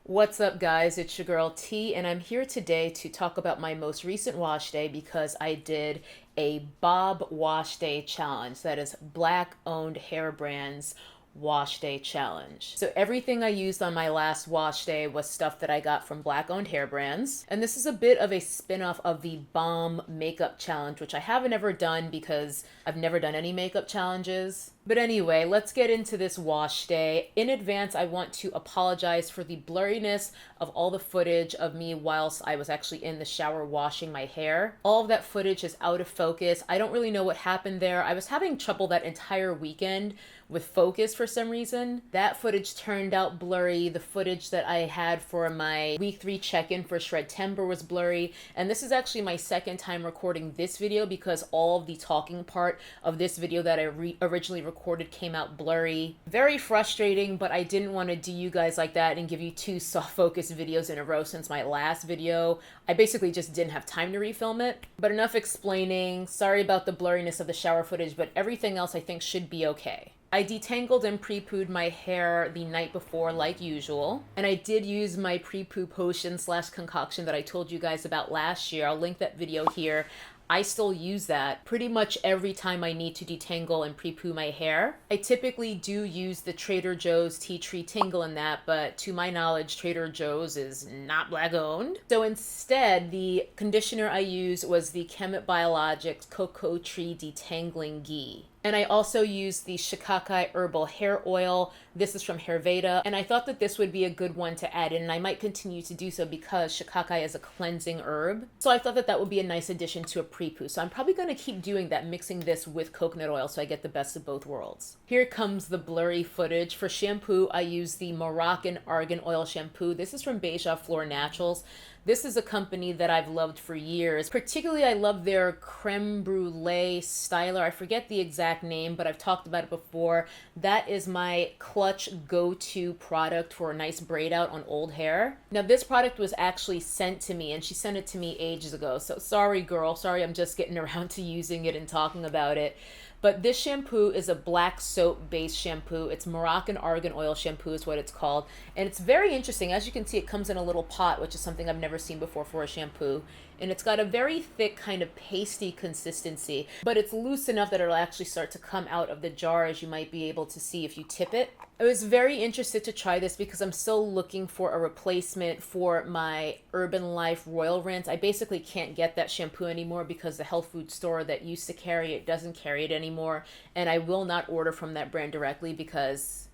What's up, guys? It's your girl T, and I'm here today to talk about my most recent wash day because I did a Bob Wash Day challenge. That is Black owned hair brands wash day challenge. So everything I used on my last wash day was stuff that I got from Black owned hair brands. And this is a bit of a spin-off of the Bomb makeup challenge, which I haven't ever done because I've never done any makeup challenges. But anyway, let's get into this wash day. In advance, I want to apologize for the blurriness of all the footage of me whilst I was actually in the shower washing my hair. All of that footage is out of focus. I don't really know what happened there. I was having trouble that entire weekend with focus for some reason. That footage turned out blurry. The footage that I had for my week 3 check-in for Shred Timber was blurry. And this is actually my second time recording this video because all of the talking part of this video that I originally recorded came out blurry. Very frustrating, but I didn't want to do you guys like that and give you 2 soft focus videos in a row since my last video. I basically just didn't have time to refilm it. But enough explaining. Sorry about the blurriness of the shower footage, but everything else I think should be okay. I detangled and pre-pooed my hair the night before like usual. And I did use my pre-poo potion / concoction that I told you guys about last year. I'll link that video here. I still use that pretty much every time I need to detangle and pre-poo my hair. I typically do use the Trader Joe's Tea Tree Tingle in that, but to my knowledge, Trader Joe's is not Black owned. So instead, the conditioner I used was the Chemet Biologics Cocoa Tree Detangling Ghee. And I also used the Shikakai Herbal Hair Oil. This is from Herveda, and I thought that this would be a good one to add in, and I might continue to do so because Shikakai is a cleansing herb. So I thought that that would be a nice addition to a pre-poo. So I'm probably going to keep doing that, mixing this with coconut oil so I get the best of both worlds. Here comes the blurry footage. For shampoo, I use the Moroccan Argan Oil Shampoo. This is from B.O.H.B Floor Naturals. This is a company that I've loved for years. Particularly, I love their creme brulee styler. I forget the exact name, but I've talked about it before. That is my clutch go-to product for a nice braid out on old hair. Now, this product was actually sent to me, and she sent it to me ages ago. So sorry, girl. Sorry, I'm just getting around to using it and talking about it. But this shampoo is a black soap-based shampoo. It's Moroccan Argan Oil Shampoo is what it's called. And it's very interesting. As you can see, it comes in a little pot, which is something I've never seen before for a shampoo. And it's got a very thick kind of pasty consistency, but it's loose enough that it'll actually start to come out of the jar, as you might be able to see if you tip it. I was very interested to try this because I'm still looking for a replacement for my Urban Life Royal Rinse. I basically can't get that shampoo anymore because the health food store that used to carry it doesn't carry it anymore. And I will not order from that brand directly because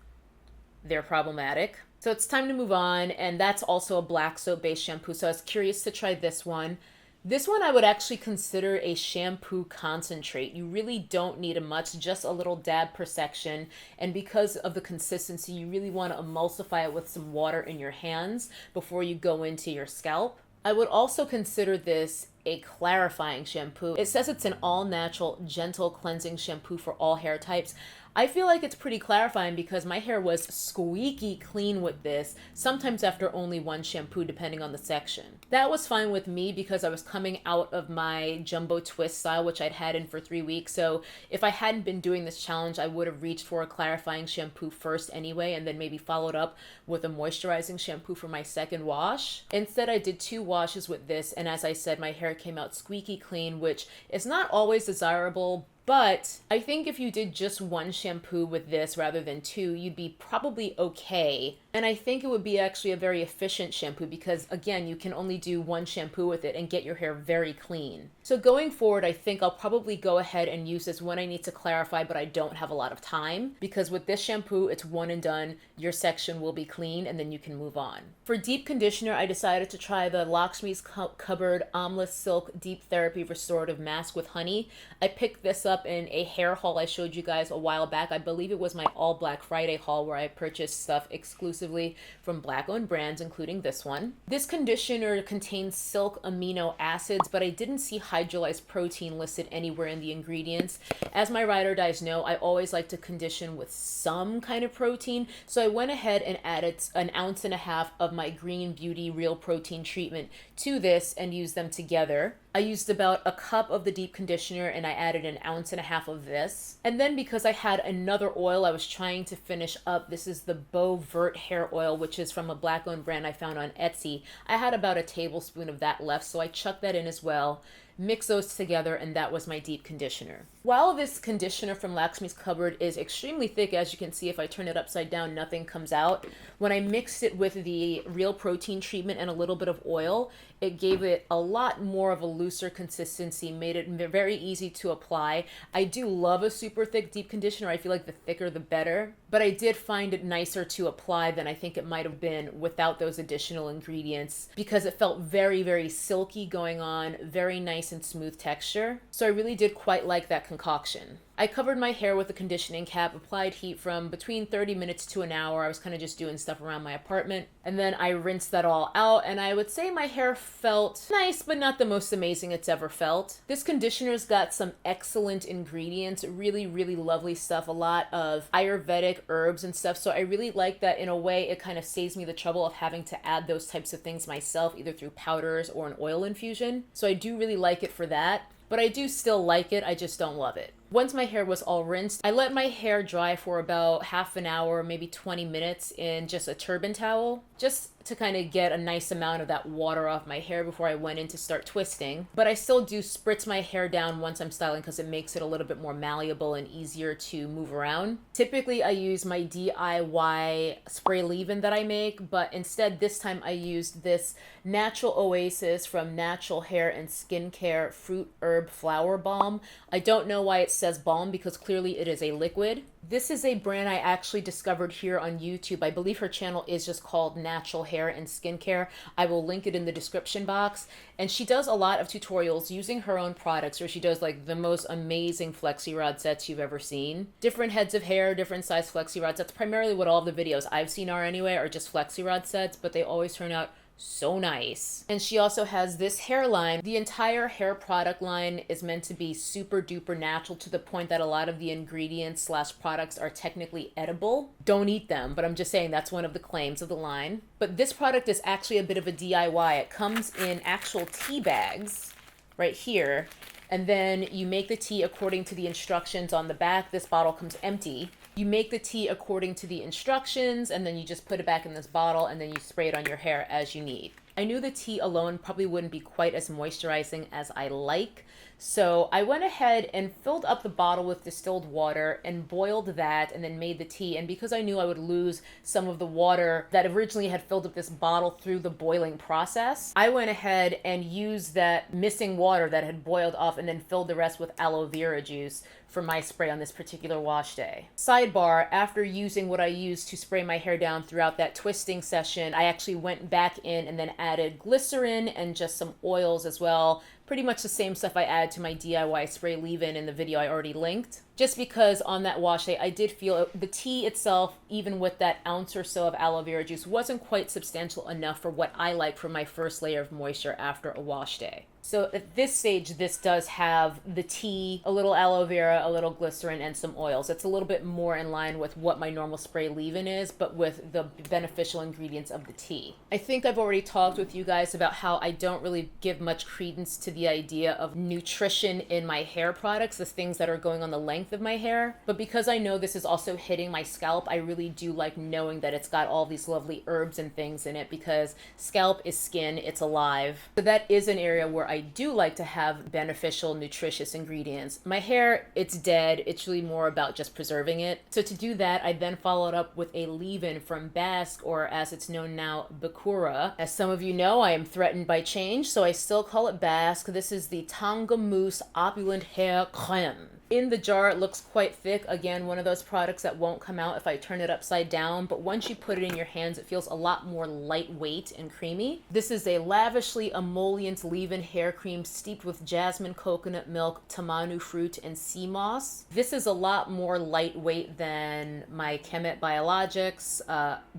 they're problematic. So it's time to move on, and that's also a black soap-based shampoo, so I was curious to try this one. This one I would actually consider a shampoo concentrate. You really don't need much, just a little dab per section, and because of the consistency, you really want to emulsify it with some water in your hands before you go into your scalp. I would also consider this a clarifying shampoo. It says it's an all-natural, gentle cleansing shampoo for all hair types. I feel like it's pretty clarifying because my hair was squeaky clean with this, sometimes after only one shampoo depending on the section. That was fine with me because I was coming out of my jumbo twist style, which I'd had in for 3 weeks. So if I hadn't been doing this challenge, I would have reached for a clarifying shampoo first anyway, and then maybe followed up with a moisturizing shampoo for my second wash. Instead, I did 2 washes with this, and as I said, my hair came out squeaky clean, which is not always desirable. But I think if you did just 1 shampoo with this rather than 2, you'd be probably okay. And I think it would be actually a very efficient shampoo because, again, you can only do 1 shampoo with it and get your hair very clean. So going forward, I think I'll probably go ahead and use this when I need to clarify, but I don't have a lot of time. Because with this shampoo, it's one and done. Your section will be clean, and then you can move on. For deep conditioner, I decided to try the Lakshmi's Cupboard Amla Silk Deep Therapy Restorative Mask with Honey. I picked this up in a hair haul I showed you guys a while back. I believe it was my all Black Friday haul where I purchased stuff exclusively from Black owned brands, including this one. This conditioner contains silk amino acids, but I didn't see hydrolyzed protein listed anywhere in the ingredients. As my ride or dies know, I always like to condition with some kind of protein, so I went ahead and added 1.5 ounces of my Green Beauty Real Protein treatment to this and used them together. I used about a cup of the deep conditioner and I added an ounce and a half of this. And then because I had another oil I was trying to finish up, this is the B.O.H.B hair oil, which is from a black owned brand I found on Etsy. I had about a tablespoon of that left, so I chucked that in as well. Mix those together, and that was my deep conditioner. While this conditioner from Lakshmi's Cupboard is extremely thick, as you can see, if I turn it upside down, nothing comes out. When I mixed it with the Real Protein treatment and a little bit of oil, it gave it a lot more of a looser consistency, made it very easy to apply. I do love a super thick deep conditioner. I feel like the thicker the better, but I did find it nicer to apply than I think it might have been without those additional ingredients, because it felt very, very silky going on, very nice and smooth texture. So I really did quite like that concoction. I covered my hair with a conditioning cap, applied heat from between 30 minutes to an hour. I was kind of just doing stuff around my apartment. And then I rinsed that all out, and I would say my hair felt nice, but not the most amazing it's ever felt. This conditioner's got some excellent ingredients, really, really lovely stuff, a lot of Ayurvedic herbs and stuff. So I really like that. In a way, it kind of saves me the trouble of having to add those types of things myself, either through powders or an oil infusion. So I do really like it for that. But I do still like it, I just don't love it. Once my hair was all rinsed, I let my hair dry for about half an hour, maybe 20 minutes in just a turban towel, just to kind of get a nice amount of that water off my hair before I went in to start twisting. But I still do spritz my hair down once I'm styling because it makes it a little bit more malleable and easier to move around. Typically, I use my DIY spray leave-in that I make, but instead this time I used this Natural Oasis from Natural Hair and Skincare Fruit Herb Flower Balm. I don't know why it says balm, because clearly it is a liquid. This is a brand I actually discovered here on YouTube. I believe her channel is just called Natural Hair and Skincare. I will link it in the description box. And she does a lot of tutorials using her own products, where she does like the most amazing flexi rod sets you've ever seen. Different heads of hair, different size flexi rod sets. Primarily what all the videos I've seen are anyway, are just flexi rod sets, but they always turn out so nice. And she also has this hairline. The entire hair product line is meant to be super duper natural, to the point that a lot of the ingredients / products are technically edible. Don't eat them, but I'm just saying that's one of the claims of the line. But this product is actually a bit of a DIY. It comes in actual tea bags right here, and then you make the tea according to the instructions on the back. This bottle comes empty. You make the tea according to the instructions, and then you just put it back in this bottle, and then you spray it on your hair as you need. I knew the tea alone probably wouldn't be quite as moisturizing as I like, so I went ahead and filled up the bottle with distilled water and boiled that, and then made the tea. And because I knew I would lose some of the water that originally had filled up this bottle through the boiling process, I went ahead and used that missing water that had boiled off, and then filled the rest with aloe vera juice for my spray on this particular wash day. Sidebar, after using what I used to spray my hair down throughout that twisting session, I actually went back in and then added glycerin and just some oils as well. Pretty much the same stuff I add to my DIY spray leave-in in the video I already linked. Just because on that wash day, I did feel the tea itself, even with that ounce or so of aloe vera juice, wasn't quite substantial enough for what I like for my first layer of moisture after a wash day. So at this stage, this does have the tea, a little aloe vera, a little glycerin, and some oils. It's a little bit more in line with what my normal spray leave-in is, but with the beneficial ingredients of the tea. I think I've already talked with you guys about how I don't really give much credence to the idea of nutrition in my hair products, the things that are going on the length of my hair. But because I know this is also hitting my scalp, I really do like knowing that it's got all these lovely herbs and things in it, because scalp is skin, it's alive. So that is an area where I do like to have beneficial, nutritious ingredients. My hair, it's dead. It's really more about just preserving it. So to do that, I then followed up with a leave-in from Basque, or as it's known now, Bekura. As some of you know, I am threatened by change, so I still call it Basque. This is the Tonga Mousse Opulent Hair Créme. In the jar, it looks quite thick. Again, one of those products that won't come out if I turn it upside down, but once you put it in your hands, it feels a lot more lightweight and creamy. This is a lavishly emollient leave-in hair cream steeped with jasmine, coconut milk, tamanu fruit, and sea moss. This is a lot more lightweight than my Créme Biologics,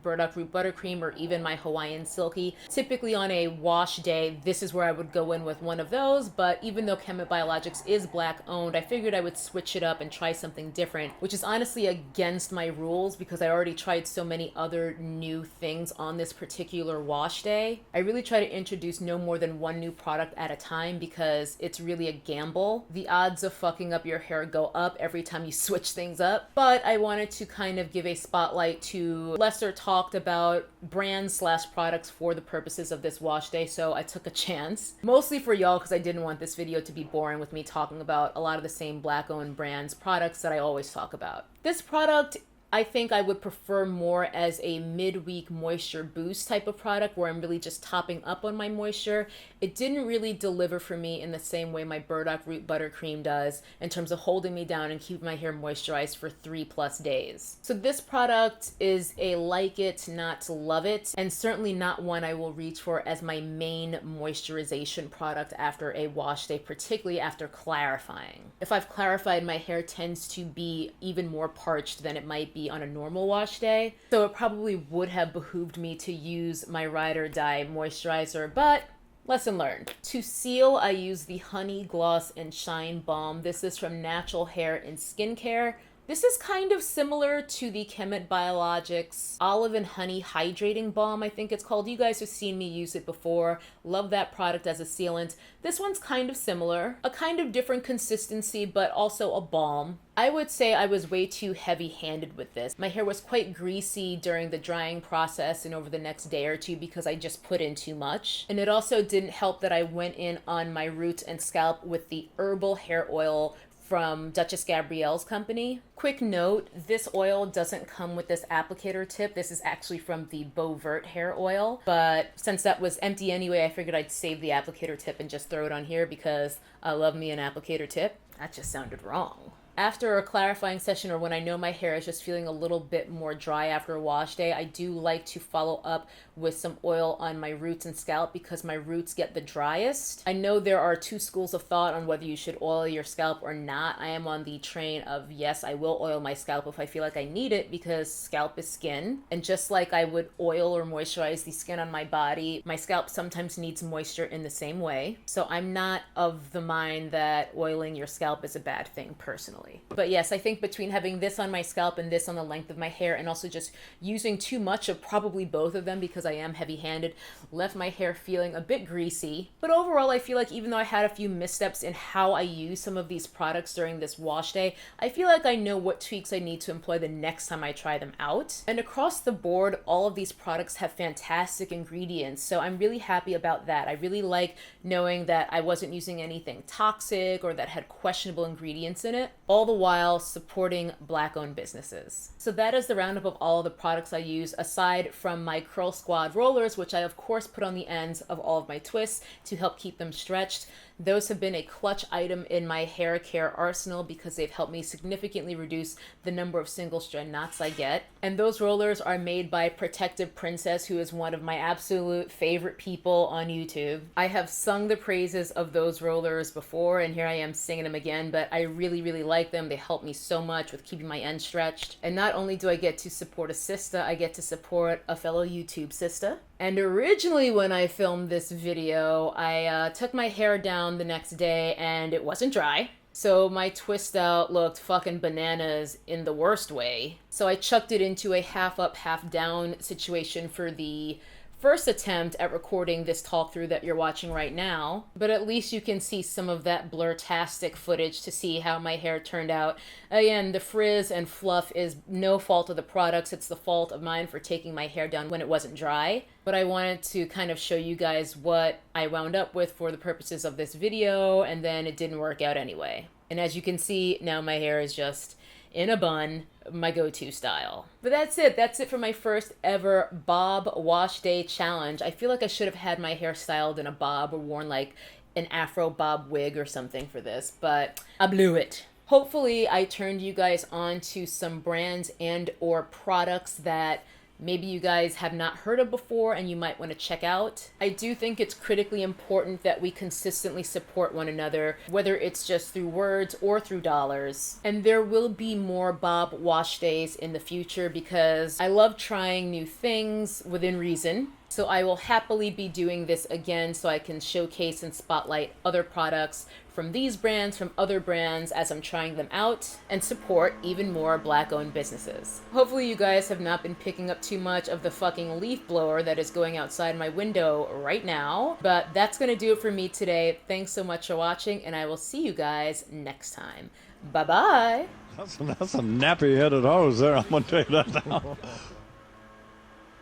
burdock root buttercream, or even my Hawaiian Silky. Typically on a wash day, this is where I would go in with one of those, but even though Créme Biologics is black owned, I figured I would switch it up and try something different, which is honestly against my rules because I already tried so many other new things on this particular wash day. I really try to introduce no more than one new product at a time because it's really a gamble. The odds of fucking up your hair go up every time you switch things up. But I wanted to kind of give a spotlight to lesser talked about brands slash products for the purposes of this wash day, so I took a chance. Mostly for y'all because I didn't want this video to be boring with me talking about a lot of the same black-owned brands products that I always talk about. This product I think I would prefer more as a midweek moisture boost type of product where I'm really just topping up on my moisture. It didn't really deliver for me in the same way my burdock root buttercream does in terms of holding me down and keeping my hair moisturized for 3+ days. So this product is a like it, not love it, and certainly not one I will reach for as my main moisturization product after a wash day, particularly after clarifying. If I've clarified, my hair tends to be even more parched than it might be on a normal wash day. So it probably would have behooved me to use my ride or die moisturizer, but lesson learned. To seal, I use the Honey Gloss and Shine Balm. This is from Natural Hair and Skincare. This is kind of similar to the Chemet Biologics Olive and Honey Hydrating Balm, I think it's called. You guys have seen me use it before. Love that product as a sealant. This one's kind of similar, a kind of different consistency, but also a balm. I would say I was way too heavy-handed with this. My hair was quite greasy during the drying process and over the next day or two because I just put in too much. And it also didn't help that I went in on my roots and scalp with the herbal hair oil from Duchess Gabrielle's company. Quick note, this oil doesn't come with this applicator tip. This is actually from the B.O.H.B hair oil, but since that was empty anyway, I figured I'd save the applicator tip and just throw it on here because I love me an applicator tip. That just sounded wrong. After a clarifying session or when I know my hair is just feeling a little bit more dry after a wash day, I do like to follow up with some oil on my roots and scalp because my roots get the driest. I know there are two schools of thought on whether you should oil your scalp or not. I am on the train of yes, I will oil my scalp if I feel like I need it because scalp is skin. And just like I would oil or moisturize the skin on my body, my scalp sometimes needs moisture in the same way. So I'm not of the mind that oiling your scalp is a bad thing personally. But yes, I think between having this on my scalp and this on the length of my hair and also just using too much of probably both of them because I am heavy-handed, left my hair feeling a bit greasy. But overall, I feel like even though I had a few missteps in how I use some of these products during this wash day, I feel like I know what tweaks I need to employ the next time I try them out. And across the board, all of these products have fantastic ingredients, so I'm really happy about that. I really like knowing that I wasn't using anything toxic or that had questionable ingredients in it, all the while supporting Black-owned businesses. So that is the roundup of all of the products I use, aside from my Curl Squad rollers, which I of course put on the ends of all of my twists to help keep them stretched. Those have been a clutch item in my hair care arsenal because they've helped me significantly reduce the number of single strand knots I get. And those rollers are made by Protective Princess, who is one of my absolute favorite people on YouTube. I have sung the praises of those rollers before, and here I am singing them again, but I really, really like them. They help me so much with keeping my ends stretched. And not only do I get to support a sister, I get to support a fellow YouTube sister. And originally when I filmed this video, I took my hair down the next day and it wasn't dry. So my twist out looked fucking bananas in the worst way. So I chucked it into a half up, half down situation for the first attempt at recording this talk through that you're watching right now, but at least you can see some of that blur-tastic footage to see how my hair turned out. Again, the frizz and fluff is no fault of the products, it's the fault of mine for taking my hair down when it wasn't dry. But I wanted to kind of show you guys what I wound up with for the purposes of this video, and then it didn't work out anyway. And as you can see, now my hair is just in a bun, my go-to style. But that's it for my first ever bob wash day challenge. I feel like I should have had my hair styled in a bob or worn like an afro bob wig or something for this, but I blew it. Hopefully I turned you guys on to some brands and or products that maybe you guys have not heard of before and you might want to check out. I do think it's critically important that we consistently support one another, whether it's just through words or through dollars. And there will be more Bob wash days in the future because I love trying new things within reason. So I will happily be doing this again so I can showcase and spotlight other products from these brands, from other brands as I'm trying them out, and support even more black owned businesses. Hopefully you guys have not been picking up too much of the fucking leaf blower that is going outside my window right now. But that's gonna do it for me today. Thanks so much for watching, and I will see you guys next time. Bye bye. That's a nappy headed hose there, I'm gonna tell you that now.